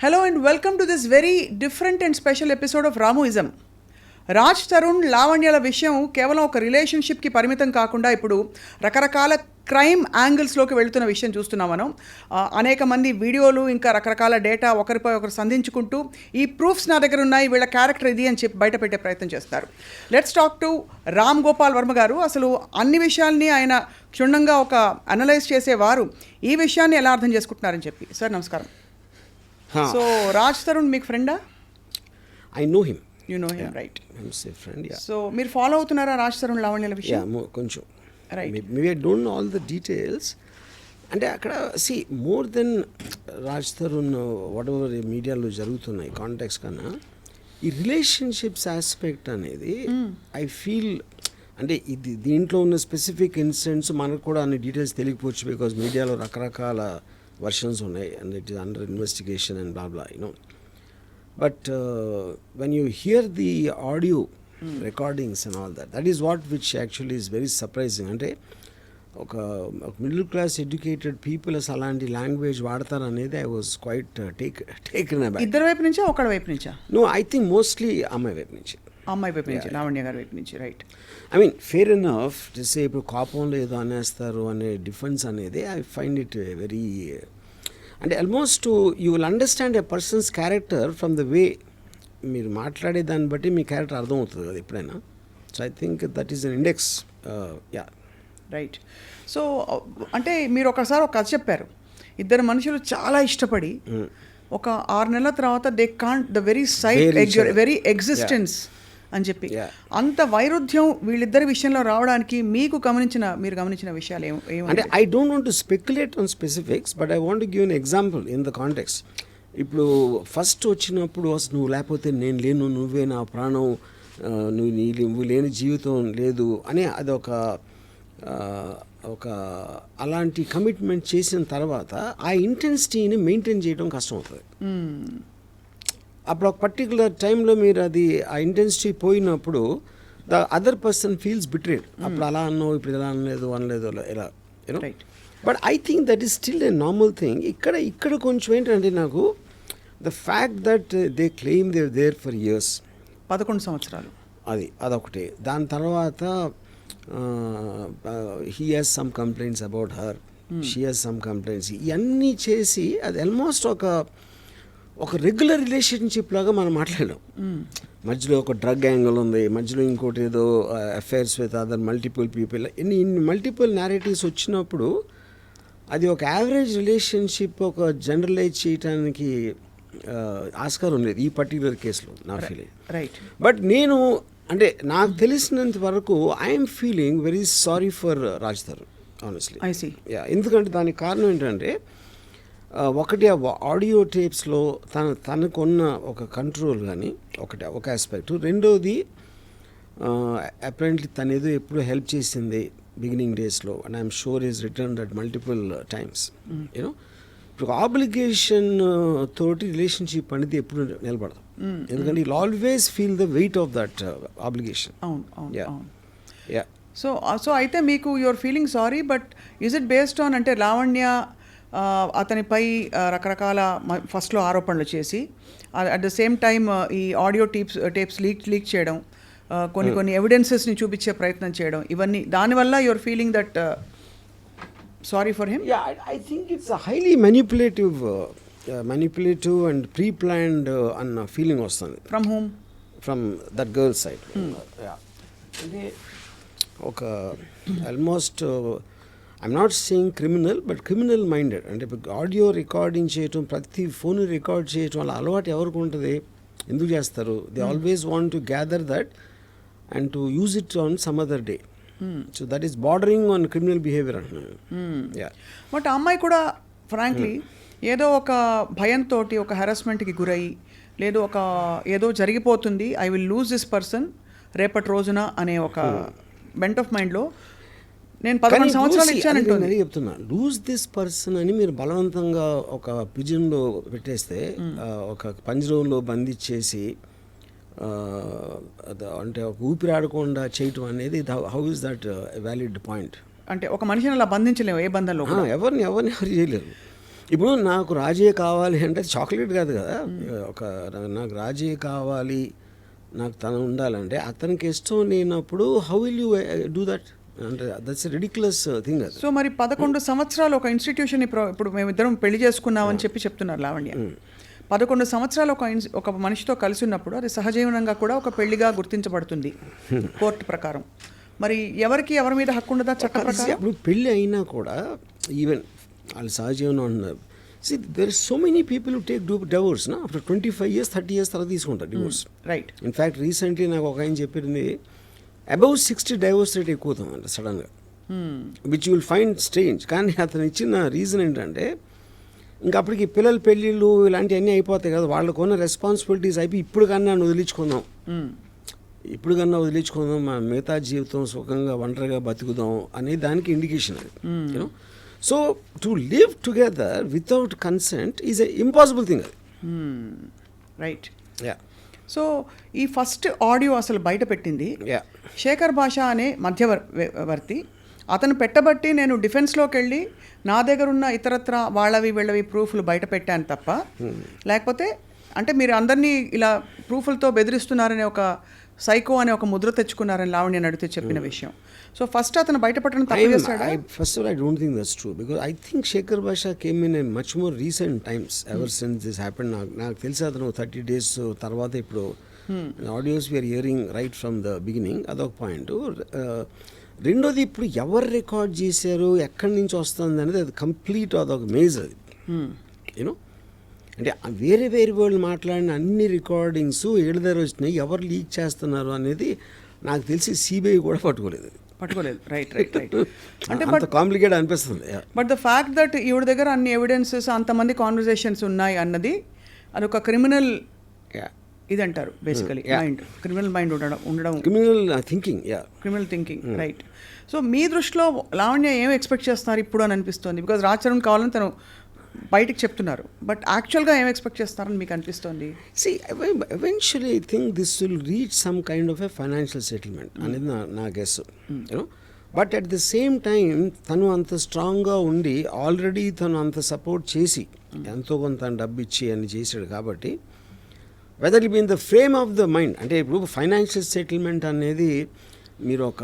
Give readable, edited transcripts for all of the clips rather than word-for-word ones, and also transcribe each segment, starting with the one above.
Hello and welcome to this very different and special episode of Ramuism. Raj Tarun లావణ్యల విషయం కేవలం ఒక రిలేషన్షిప్కి పరిమితం కాకుండా ఇప్పుడు రకరకాల క్రైమ్ యాంగిల్స్లోకి వెళుతున్న విషయం చూస్తున్నాం మనం. అనేక మంది వీడియోలు ఇంకా రకరకాల డేటా ఒకరిపై ఒకరు సంధించుకుంటూ ఈ ప్రూఫ్స్ నా దగ్గర ఉన్నాయి, వీళ్ళ క్యారెక్టర్ ఇది అని చెప్పి బయట పెట్టే ప్రయత్నం చేస్తారు. Let's talk to Ram Gopal Varma గారు. అసలు అన్ని విషయాల్ని ఆయన క్షుణ్ణంగా ఒక అనలైజ్ చేసేవారు. ఈ విషయాన్ని ఎలా అర్థం చేసుకుంటున్నారని చెప్పి. సార్ నమస్కారం. సో రాజ్ తరుణ్ మీకు ఫ్రెండా? I know him. You know him, right? I'm a friend, yeah. So మీరు ఫాలో అవుతున్నారా రాజ్ తరుణ్ లావణ్యల విషయం? Yeah, కొంచెం. Right. Maybe I don't know all the details. అంటే అక్కడ more than Raj Tarun what ever మీడియాలో జరుగుతున్నాయి కాంటాక్ట్స్ కన్నా ఈ రిలేషన్షిప్స్ ఆస్పెక్ట్ అనేది ఐ ఫీల్ అంటే ఇది దీంట్లో ఉన్న స్పెసిఫిక్ ఇన్సిడెంట్స్ మనకు కూడా అన్ని డీటెయిల్స్ తెలియకపోవచ్చు, బికాజ్ మీడియాలో రకరకాల వర్షన్స్ ఉన్నాయి and it is under investigation and blah blah you know. But when you hear the audio recordings and all that, that is what which actually is very surprising. అంటే ఒక middle class educated people అసలు అలాంటి language వాడతారు అనేది I was quite taken అబ్యాక్. ఇద్దరు వైపు నుంచా ఒకళ్ళ వైపు నుంచా? నో, ఐ థింక్ మోస్ట్లీ అమ్మాయి వైపు నుంచి. అమ్మాయి వైపు నుంచి, లావణ్య గారి వైపు నుంచి, right. I mean fair enough చేసే ఇప్పుడు కోపంలో ఏదో అనేస్తారు అనే డిఫెన్స్ అనేది ఐ ఫైండ్ ఇట్ వెరీ అంటే almost you will understand a persons character from the way మీరు మాట్లాడే దాన్ని బట్టి మీ క్యారెక్టర్ అర్థమవుతుంది కదా ఎప్పుడైనా. So I think that is an index. Yeah, right. So అంటే మీరు ఒకసారి ఒక కథ చెప్పారు. ఇద్దరు మనుషులు చాలా ఇష్టపడి ఒక 6 నెలల తర్వాత they can't the very sight very existence అని చెప్పి, అంత వైరుధ్యం వీళ్ళిద్దరి విషయంలో రావడానికి మీరు గమనించిన విషయాలు అంటే I don't want to speculate on specifics, but I want to give an example in the context. ఇప్పుడు ఫస్ట్ వచ్చినప్పుడు అసలు నువ్వు లేకపోతే నేను లేను, నువ్వే నా ప్రాణం, నువ్వు లేని జీవితం లేదు అని అదొక అలాంటి కమిట్మెంట్ చేసిన తర్వాత ఆ ఇంటెన్సిటీని మెయింటైన్ చేయడం కష్టం అవుతుంది. అప్పుడు ఒక పర్టికులర్ టైంలో మీరు అది ఆ ఇంటెన్సిటీ పోయినప్పుడు the other person feels betrayed. అప్పుడు అలా అన్నావు, ఇప్పుడు ఇలా అనలేదు ఇలా you know. But I think that is still a normal thing. ఇక్కడ కొంచెం ఏంటంటే నాకు the fact that they claim they there for years, 11 సంవత్సరాలు, అదొకటి. దాని తర్వాత he has some complaints about her, she has some complaints, ఇవన్నీ చేసి అది ఆల్మోస్ట్ ఒక రెగ్యులర్ రిలేషన్షిప్ లాగా మనం మాట్లాడాం. మధ్యలో ఒక డ్రగ్ యాంగిల్ ఉంది, మధ్యలో ఇంకోటి ఏదో affairs with other multiple people, ఇన్ని మల్టిపుల్ నేరేటివ్స్ వచ్చినప్పుడు అది ఒక యావరేజ్ రిలేషన్షిప్ ఒక జనరలైజ్ చేయడానికి ఆస్కారం లేదు ఈ పర్టికులర్ కేసులో నా ఫీలింగ్. రైట్. బట్ నేను అంటే నాకు తెలిసినంత వరకు I'm feeling very sorry for Raj Tarun honestly. ఎందుకంటే దానికి కారణం ఏంటంటే ఒకటి ఆడియో టేప్స్లో తనకున్న ఒక కంట్రోల్ కానీ ఒక ఆస్పెక్ట్, రెండోది అపరెంట్లీ తను ఏదో ఎప్పుడు హెల్ప్ చేసింది బిగినింగ్ డేస్లో and I'm sure is return that multiple times you know. ఇప్పుడు ఆబ్లిగేషన్ తోటి రిలేషన్షిప్ అనేది ఎప్పుడు నిలబడదు, ఎందుకంటే you always feel the weight of that obligation. So అయితే మీకు your feeling sorry, but is it based on అంటే లావణ్య అతనిపై రకరకాల ఫస్ట్లో ఆరోపణలు చేసి అట్ ద సేమ్ టైమ్ ఈ ఆడియో టేప్స్ లీక్ చేయడం, కొన్ని ఎవిడెన్సెస్ని చూపించే ప్రయత్నం చేయడం, ఇవన్నీ దానివల్ల your feeling that sorry for him? I think it's highly manipulative and pre planned అన్న ఫీలింగ్ వస్తుంది. From whom? From that girl side. అంటే ఒక almost I'm not saying criminal, but criminal minded. అంటే ఆడియో రికార్డింగ్ చేయటం, ప్రతి phone record చేయటం అలా అలవాటు ఎవరికి ఉంటుంది, ఎందుకు చేస్తారు? They always want to gather that and to use it on some other day. So that is bordering on criminal behaviour అంటున్నాను. బట్ ఆ అమ్మాయి కూడా ఫ్రాంక్లీ ఏదో ఒక భయంతో ఒక హెరాస్మెంట్కి గురయ్యి, లేదు ఏదో జరిగిపోతుంది, I will lose this person రేపటి రోజున అనే ఒక బెంట్ ఆఫ్ మైండ్లో నేను 11 సంవత్సరాలు ఇచ్చానంటే చెప్తున్నా. లూజ్ దిస్ పర్సన్ అని మీరు బలవంతంగా ఒక పిజన్లో పెట్టేస్తే, ఒక పంజరంలో బంధించేసి అంటే ఒక ఊపిరాడకుండా చేయటం అనేది how is that valid point? అంటే ఒక మనిషిని అలా బంధించలేము ఏ బంధంలో, ఎవరు చేయలేరు. ఇప్పుడు నాకు రాజే కావాలి అంటే చాక్లెట్ కాదు కదా, నాకు రాజే కావాలి, నాకు తను ఉండాలంటే అతనికి ఇష్టం లేనప్పుడు how will you do that? అంటే దట్స్ రిడిక్యులస్ థింగ్ అది. సో మరి 11 సంవత్సరాలు ఒక ఇన్స్టిట్యూషన్ ఇప్పుడు మేమిద్దరం పెళ్లి చేసుకున్నామని చెప్పి చెప్తున్నారు లావణ్య. 11 సంవత్సరాలు ఒక మనిషితో కలిసి ఉన్నప్పుడు అది సహజీవనంగా కూడా ఒక పెళ్లిగా గుర్తించబడుతుంది కోర్టు ప్రకారం. మరి ఎవరి మీద హక్కు ఉండదా చట్ట ప్రకారం? ఇప్పుడు పెళ్ళి అయినా కూడా ఈవెన్ వాళ్ళు సహజీవనం అంటున్నారు. See, there are so many people who take divorce, na? After 25 years, 30 years తర్వాత తీసుకుంటారు డివోర్స్. రైట్. ఇన్ఫ్యాక్ట్ రీసెంట్లీ నాకు ఒక ఆయన చెప్పింది అబౌవ్ 60 డైవోర్స్ రేట్ ఎక్కువ అవుతుందంట సడన్గా, which you will find strange. కానీ అతను ఇచ్చిన రీజన్ ఏంటంటే ఇంకా అప్పటికి పిల్లల పెళ్ళిళ్ళు ఇలాంటివన్నీ అయిపోతాయి కదా, వాళ్ళకున్న రెస్పాన్సిబిలిటీస్ అయిపోయి ఇప్పుడు కన్నా వదిలించుకుందాం, మా మిగతా జీవితం సుఖంగా ఒంటరిగా బతుకుదాం అనే దానికి ఇండికేషన్ అది. You know, so to live together without consent is a impossible thing అది. రైట్. యా. సో ఈ ఫస్ట్ ఆడియో అసలు బయట పెట్టింది శేఖర్ భాష అనే మధ్యవర్తి. అతను పెట్టబట్టి నేను డిఫెన్స్లోకి వెళ్ళి నా దగ్గర ఉన్న ఇతరత్ర వీళ్ళవి ప్రూఫ్లు బయట పెట్టాను తప్ప, లేకపోతే అంటే మీరు అందరినీ ఇలా ప్రూఫ్లతో బెదిరిస్తున్నారనే ఒక సైకో అనే ఒక ముద్ర తెచ్చుకున్నారని లావణ్య నడితే చెప్పిన విషయం. సో ఫస్ట్ అతను బయటపడడం తప్పు చేస్తాడా? First of all, I don't think that's true, because I think Shekhar Basha came in a much more recent times ever since this happened. నాకు తెలిసి అతను 30 days తర్వాత ఇప్పుడు audios we are hearing right from the beginning. అదొక point. రెండోది, ఇప్పుడు ఎవరు record చేశారు, ఎక్కడి నుంచి వస్తుంది అనేది అది కంప్లీట్ అదొక మేజ్ అది. యూనో, అంటే వేరే వాళ్ళు మాట్లాడిన అన్ని రికార్డింగ్స్ ఏడు దగ్గర వచ్చినాయి, ఎవరు లీక్ చేస్తున్నారు అనేది నాకు తెలిసి సిబిఐ కూడా పట్టుకోలేదు. రైట్. అంటే అంత కాంప్లికేట్ అనిపిస్తుంది. బట్ ద ఫ్యాక్ట్ దట్ ఈవిడ దగ్గర అన్ని ఎవిడెన్సెస్, అంతమంది కాన్వర్జేషన్స్ ఉన్నాయి అన్నది అదొక క్రిమినల్ ఇది అంటారు బేసికలీ, క్రిమినల్ మైండ్ ఉండడం క్రిమినల్ థింకింగ్. రైట్. సో మీ దృష్టిలో లావణ్య ఏం ఎక్స్పెక్ట్ చేస్తున్నారు ఇప్పుడు అని అనిపిస్తుంది? బికాజ్ రాజ్ తరుణ్ కావాలని తను బయటికి చెప్తున్నారు, బట్ యాక్చువల్గా ఏం ఎక్స్పెక్ట్ చేస్తారని మీకు అనిపిస్తుంది? See, eventually I think this will reach some kind of a financial settlement అనేది నా guess. You know, but at the same time తను అంత స్ట్రాంగ్గా ఉండి ఆల్రెడీ తను అంత సపోర్ట్ చేసి ఎంతో కొంత డబ్బు ఇచ్చి అని చేశాడు కాబట్టి, whether it be in the frame of the mind, అంటే ఇప్పుడు ఫైనాన్షియల్ సెటిల్మెంట్ అనేది మీరు ఒక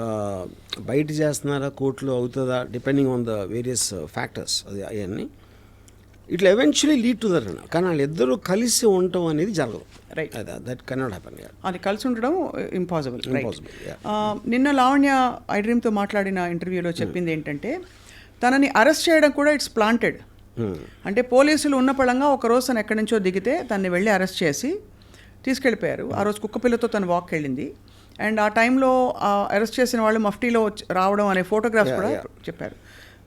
బయట చేస్తున్నారా, కోర్టులో అవుతుందా, depending on the various factors, అది అవన్నీ it will eventually lead to that. కానీ వాళ్ళిద్దరూ కలిసి ఉండటం అనేది జరగదు. రైట్. That cannot happen. అది కలిసి ఉండడం ఇంపాసిబుల్. నిన్న లావణ్య ఐ డ్రీమ్తో మాట్లాడిన ఇంటర్వ్యూలో చెప్పింది ఏంటంటే తనని అరెస్ట్ చేయడం కూడా ఇట్స్ ప్లాంటెడ్. అంటే పోలీసులు ఉన్న పళంగా ఒకరోజు తను ఎక్కడి నుంచో దిగితే తనని వెళ్ళి అరెస్ట్ చేసి తీసుకెళ్ళిపోయారు. ఆ రోజు కుక్కపిల్లతో తను వాక్ వెళ్ళింది. అండ్ ఆ టైంలో అరెస్ట్ చేసిన వాళ్ళు మఫ్టీలో రావడం అనే ఫోటోగ్రాఫ్స్ కూడా చెప్పారు.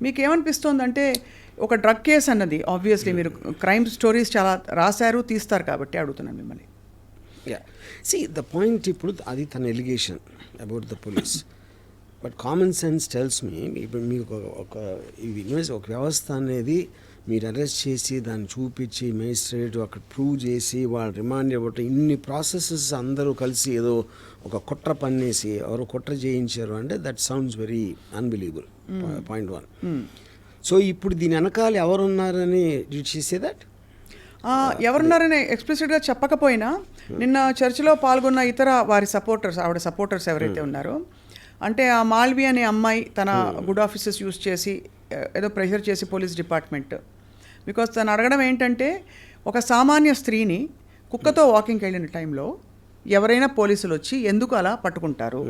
మీకు ఏమనిపిస్తోందంటే ఒక డ్రగ్ కేసు అన్నది ఆబ్వియస్లీ మీరు క్రైమ్ స్టోరీస్ చాలా రాశారు, తీస్తారు కాబట్టి అడుగుతున్నాను మిమ్మల్ని. ద పాయింట్, ఇప్పుడు అది తన allegation about the police, but common sense tells me, ఇప్పుడు మీకు ఒక వ్యవస్థ అనేది మీరు అరెస్ట్ చేసి దాన్ని చూపించి మేజిస్ట్రేట్ అక్కడ ప్రూవ్ చేసి వాళ్ళు రిమాండ్ ఇవ్వటం, ఇన్ని ప్రాసెసెస్ అందరూ కలిసి ఏదో ఒక కుట్ర పన్నేసి ఎవరో కుట్ర చేయించారు అంటే that sounds very unbelievable. Point 1. So ఇప్పుడు దీని వెనకాల ఎవరున్నారని చేసే దట్ ఎవరున్నారని ఎక్స్ప్లిసిట్గా చెప్పకపోయినా నిన్న చర్చలో పాల్గొన్న ఇతర వారి ఆవిడ సపోర్టర్స్ ఎవరైతే ఉన్నారో, అంటే ఆ మాల్వి అనే అమ్మాయి తన గుడ్ ఆఫీసెస్ యూస్ చేసి ఏదో ప్రెషర్ చేసి పోలీస్ డిపార్ట్మెంట్, బికాజ్ తను అడగడం ఏంటంటే ఒక సామాన్య స్త్రీని కుక్కతో వాకింగ్కి వెళ్ళిన టైంలో ఎవరైనా పోలీసులు వచ్చి ఎందుకు అలా పట్టుకుంటారు,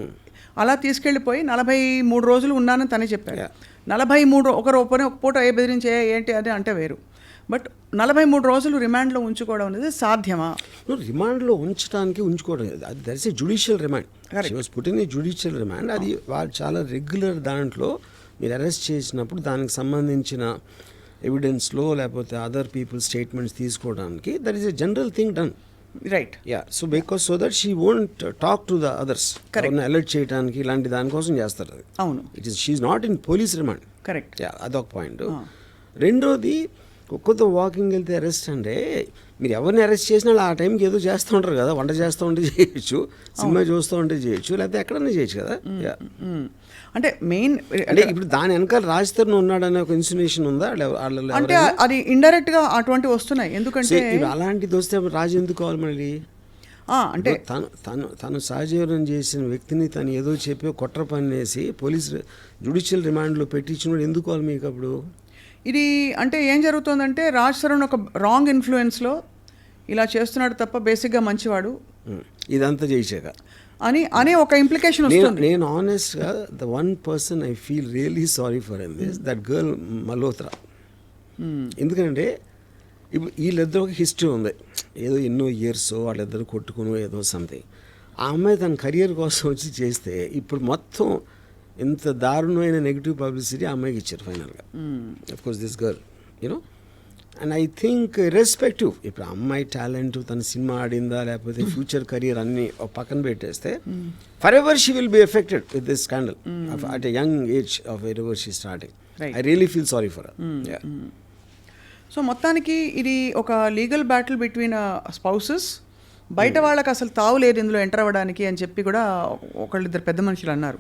అలా తీసుకెళ్ళిపోయి 43 రోజులు ఉన్నానని తనే చెప్పాడు. 43 ఒక పూట బెదిరించే ఏంటి అది అంటే వేరు, బట్ 43 రోజులు రిమాండ్లో ఉంచుకోవడం అనేది సాధ్యమా? రిమాండ్లో ఉంచుకోవడం అది that is a judicial remand. She was put in a judicial remand. అది వాళ్ళు చాలా రెగ్యులర్ దాంట్లో మీరు అరెస్ట్ చేసినప్పుడు దానికి సంబంధించిన ఎవిడెన్స్లో లేకపోతే అదర్ పీపుల్ స్టేట్మెంట్స్ తీసుకోవడానికి that is a general thing done. Right. So because so that she won't talk to the others, alert చేయడానికి ఇలాంటి దానికోసం చేస్తారు అది. అవును. It is she not in police remand. Correct. అదొక పాయింట్. రెండోది, కుక్కతో వాకింగ్ వెళ్తే అరెస్ట్ అంటే మీరు ఎవరిని అరెస్ట్ చేసినా ఆ టైంకి ఏదో చేస్తూ ఉంటారు కదా, వంట చేస్తూ ఉంటే చేయొచ్చు, సినిమా చూస్తూ ఉంటే చేయొచ్చు, లేకపోతే ఎక్కడన్నా చేయొచ్చు కదా. అంటే మెయిన్ అంటే ఇప్పుడు దాని వెనకాల రాజ్ తరుణ్ ఉన్నాడనే ఒక ఇన్సినేషన్ ఉందా? అంటే అది ఇండైరెక్ట్ గా అటువంటివి వస్తున్నాయి. ఎందుకంటే ఇప్పుడు అలాంటిది వస్తే రాజు ఎందుకు కావాలి మళ్ళీ? అంటే తను సహజీవనం చేసిన వ్యక్తిని తను ఏదో చెప్పి కుట్ర పన్నేసి పోలీసు జ్యుడిషియల్ రిమాండ్లో పెట్టించినప్పుడు ఎందుకు కావాలి మీకు అప్పుడు? ఇది అంటే ఏం జరుగుతుందంటే రాజ్ తరుణ్ ఒక రాంగ్ ఇన్ఫ్లుయెన్స్లో ఇలా చేస్తున్నాడు తప్ప బేసిక్గా మంచివాడు ఇదంతా చేసాక అనే ఒక ఇంప్లికేషన్ వస్తుంది. నేను ఆనెస్ట్గా the one person I feel really sorry for in this that girl Malhotra. ఎందుకంటే ఇప్పుడు వీళ్ళిద్దరు ఒక హిస్టరీ ఉంది, ఏదో ఎన్నో ఇయర్స్ వాళ్ళిద్దరు కొట్టుకుని ఏదో సంథింగ్. ఆ అమ్మాయి తన కెరియర్ కోసం వచ్చి చేస్తే ఇప్పుడు మొత్తం ఇంత దారుణమైన నెగిటివ్ పబ్లిసిటీ ఆ అమ్మాయికి ఇచ్చారు ఫైనల్గా. Of course this girl you know, and I think respective ఇప్పుడు అమ్మాయి టాలెంట్, తన సినిమా ఆడిందా లేకపోతే ఫ్యూచర్ కెరియర్ అన్ని పక్కన పెట్టేస్తే for ever she will be affected with this scandal at a young age of ever she starting. I really feel sorry for her. So మొత్తానికి ఇది ఒక లీగల్ బ్యాటిల్ బిట్వీన్ స్పౌసెస్. బయట వాళ్ళకి అసలు తావు లేదు ఇందులో ఎంటర్ అవ్వడానికి అని చెప్పి కూడా ఒకళ్ళిద్దరు పెద్ద మనుషులు అన్నారు.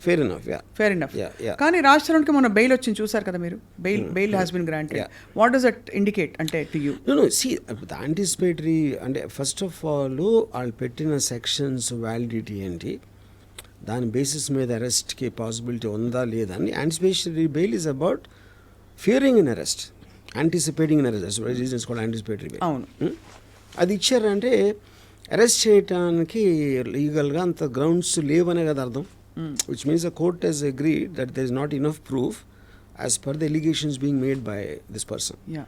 Fair enough, yeah, fair enough. కానీ రాజ్ తరుణ్కి మొన్న బెయిల్ వచ్చింది చూసారు కదా మీరు. Bail has been granted. What does that indicate అంటే to you? No see anticipatory అంటే ఫస్ట్ ఆఫ్ ఆల్ వాళ్ళు పెట్టిన సెక్షన్స్ వ్యాలిడిటీ ఏంటి, దాని బేసిస్ మీద అరెస్ట్కి పాసిబిలిటీ ఉందా లేదా అని. Anticipatory bail is about Fearing in arrest, anticipating in arrest, reasons కూడా యాంటిసిపేటరీ బెయిల్. అవును, అది ఇచ్చారంటే అరెస్ట్ చేయడానికి లీగల్గా అంత గ్రౌండ్స్ లేవనే కదా అర్థం. Which means the court has agreed that there is not enough proof as per the allegations being made by this person. Yeah.